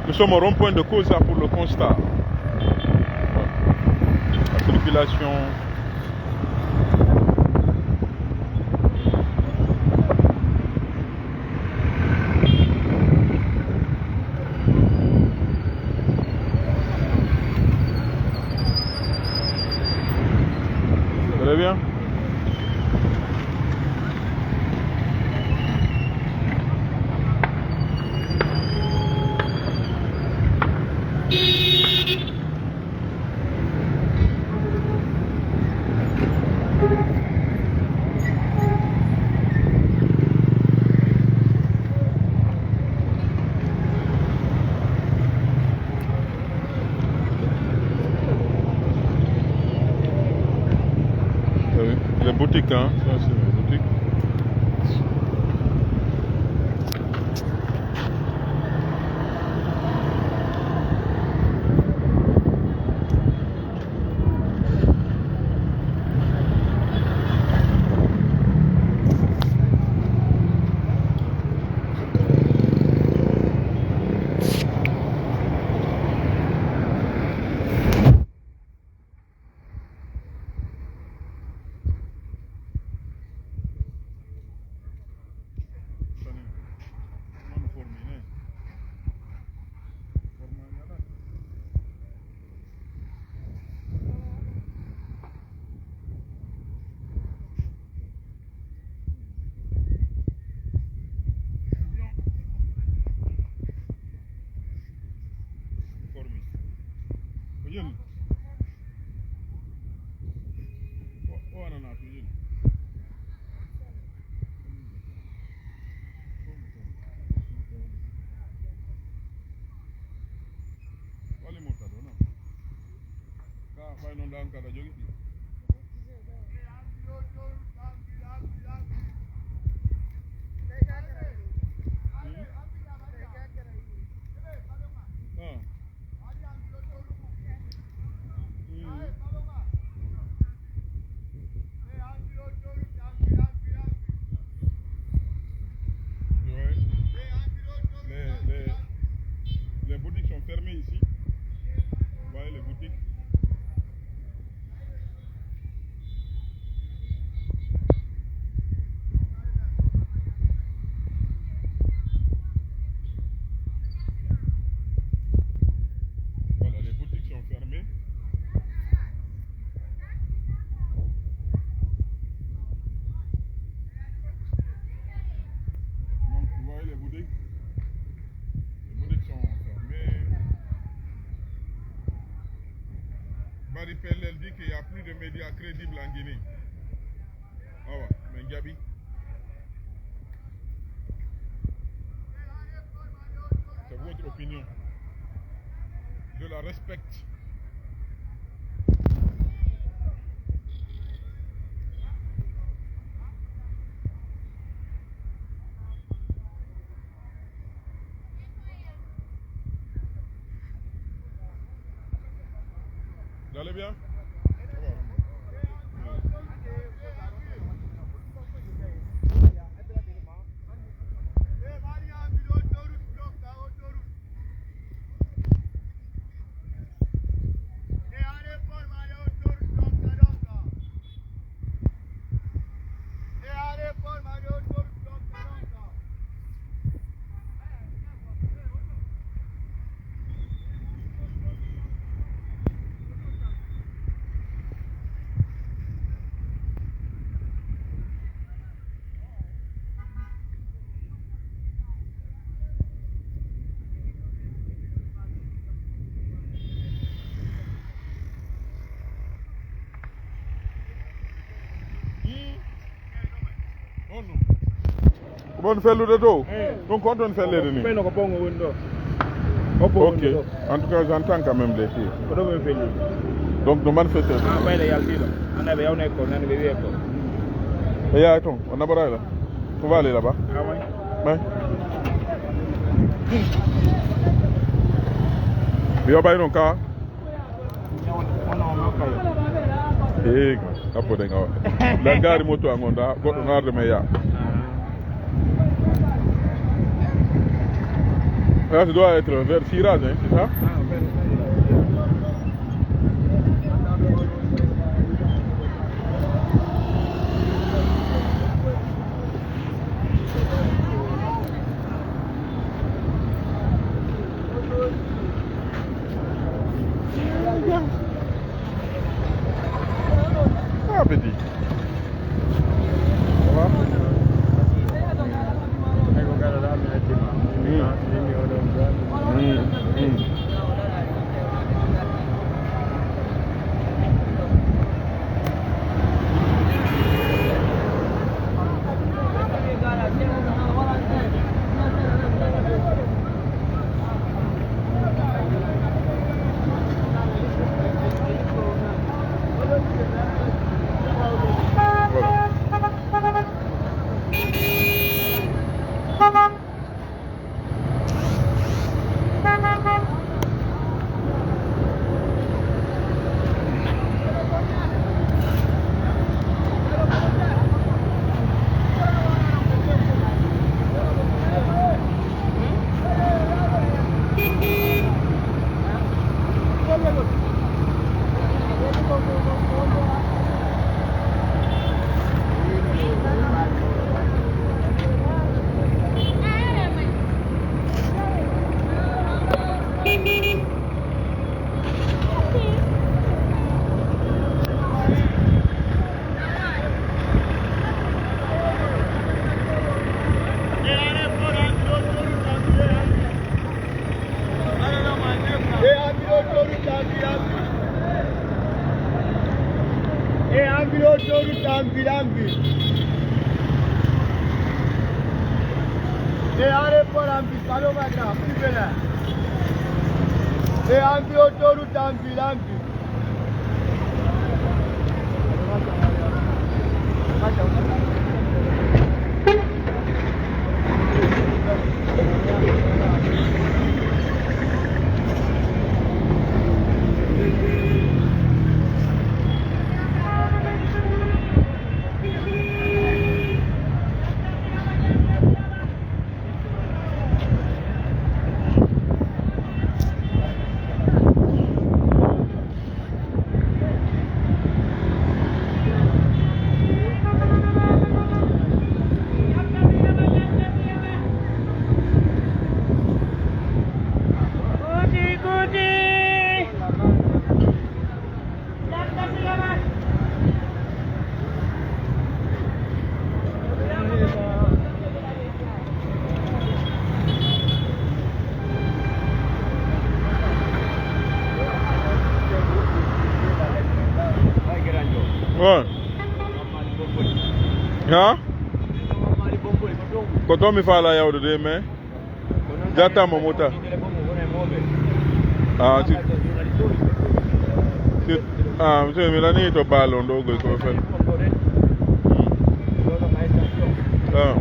Nous sommes au rond-point de Cosa pour le constat. La circulation. Vous allez bien? Les boutiques, hein? Ça, c'est les boutiques. Les boutiques sont fermées ici. Vous voyez les boutiques. Voilà, les boutiques sont fermées. Donc vous voyez les boutiques. Les boutiques sont fermées. Barry Pellel dit qu'il n'y a plus de médias crédibles en Guinée. Ah ouais, mais Gabi. C'est votre opinion. Je la respecte. Vous allez bien? Bon fait le dos. Donc quand on fait les demi. Ok. En tout cas j'entends quand même des filles. Donc nous manifestons. Et y a ton, on a là. On va aller là-bas. Ah oui. Ouais. Yo bay non ka. Eh, apo de ngawa. La gari moto angonda, goddo ngarde me ya. Là, tu dois être vers Siraj, hein, c'est ça? Ah, petit. Ça va? Ouais. Hein? Quand on me fait la yaourt de demain, j'attends mon moteur. Ah, tu me l'as dit, tu parles, on doit go faire. Ah.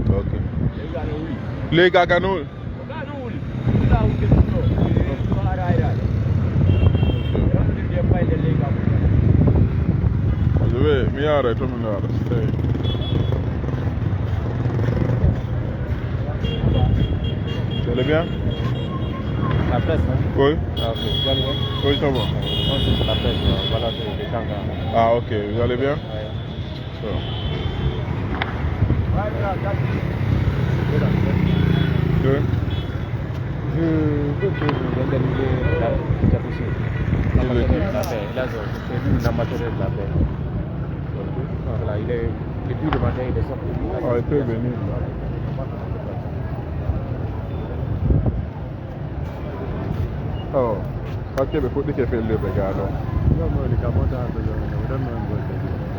Ok. Les gars, mi arrête, tu me l'arrêtes. Tu allais bien? La presse, hein? Oui. Ah, ok. Vous allez bien? Oui, ça va. Non, c'est la presse, voilà, des tangas. Ah, ok. Vous allez bien? Ouais. Ça. Oui. Je veux que vous organisez la poussée. La paix. Là, c'est une amateur de la paix. Voilà, depuis le matin, il est sorti. Ah, il peut venir. Oh, ok, mais faut dire qu'il fait le regard. Non, les camarades,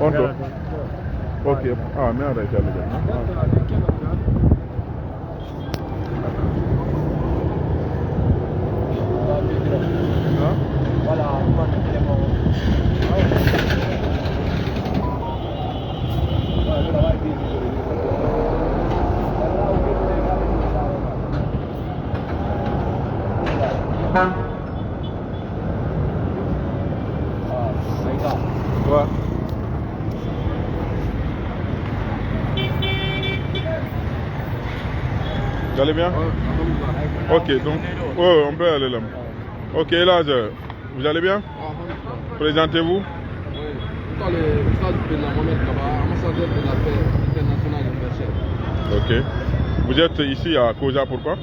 On doit. Ok, ah, mais arrête, le gars. Voilà, Ouais. Vous allez bien? Ok, donc, oh, on peut aller là. Ok, là, vous allez bien? Présentez-vous. Ok. Vous êtes ici à Koja, pourquoi?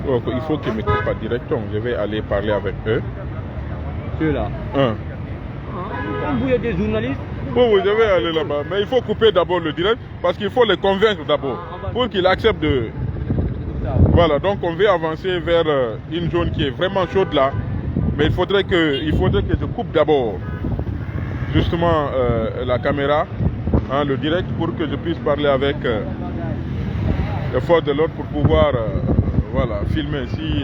Oh, il faut qu'ils ne me coupent pas directement. Je vais aller parler avec eux. Ceux-là. Vous êtes des journalistes? Oui, je vais aller là-bas. Mais il faut couper d'abord le direct parce qu'il faut les convaincre d'abord pour qu'ils acceptent de... Voilà, donc on va avancer vers une zone qui est vraiment chaude là. Mais il faudrait que je coupe d'abord justement la caméra, hein, le direct, pour que je puisse parler avec les forces de l'ordre pour pouvoir voilà, filmer si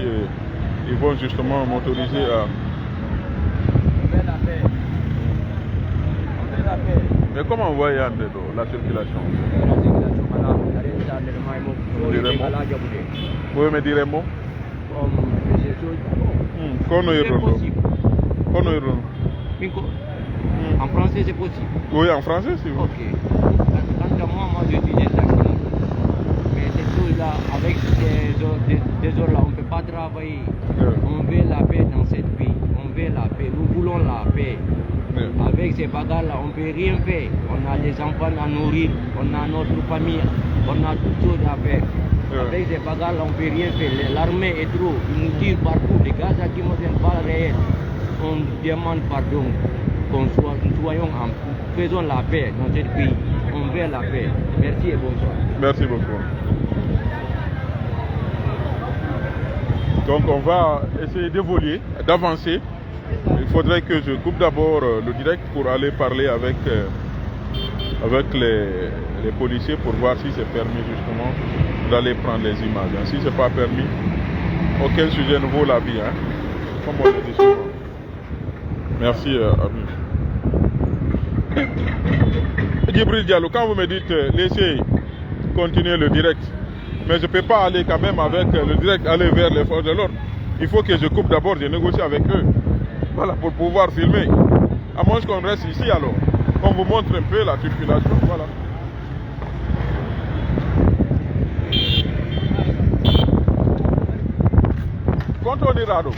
ils vont justement m'autoriser à... Mais comment on voit la circulation? Vous pouvez me dire un mot? En français, c'est possible. Oui, en français, si vous. Ok. Quant à moi, je disais ça. Mais ces choses-là, avec ces heures-là, on ne peut pas travailler. On veut la paix dans cette pays. On veut la paix. Nous voulons la paix. Avec ces bagarres-là, on ne peut rien faire. On a des enfants à nourrir, on a notre famille, on a toutes choses à faire. Avec ces bagarres-là, on ne peut rien faire. L'armée est trop, ils nous tirent partout. Les gaz qui ne sont pas réels. On demande pardon, qu'on soyons faisons la paix dans ce pays. On veut la paix. Merci et bonsoir. Merci beaucoup. Donc on va essayer d'évoluer, d'avancer. Il faudrait que je coupe d'abord le direct pour aller parler avec les policiers pour voir si c'est permis justement d'aller prendre les images. Si ce n'est pas permis, aucun sujet ne vaut la vie. Hein? Comme on le dit souvent. Merci Ami. Djibril Diallo, quand vous me dites laissez continuer le direct, mais je ne peux pas aller quand même avec le direct, aller vers les forces de l'ordre. Il faut que je coupe d'abord, je négocie avec eux. Voilà, pour pouvoir filmer. À moins qu'on reste ici alors. On vous montre un peu la circulation. Voilà. Contrôle Rado.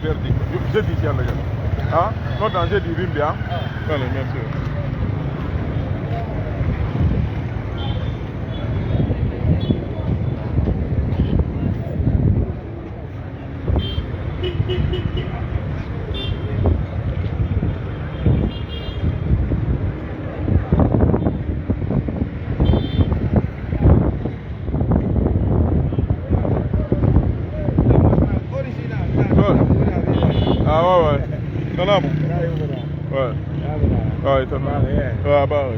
Verdict. Je dis ici à la gare. Ah, non danger du Rimbia. Allez, merci. Ah ouais. Non, non, bon. Ouais. Ah, étonnant. Ah, bah oui.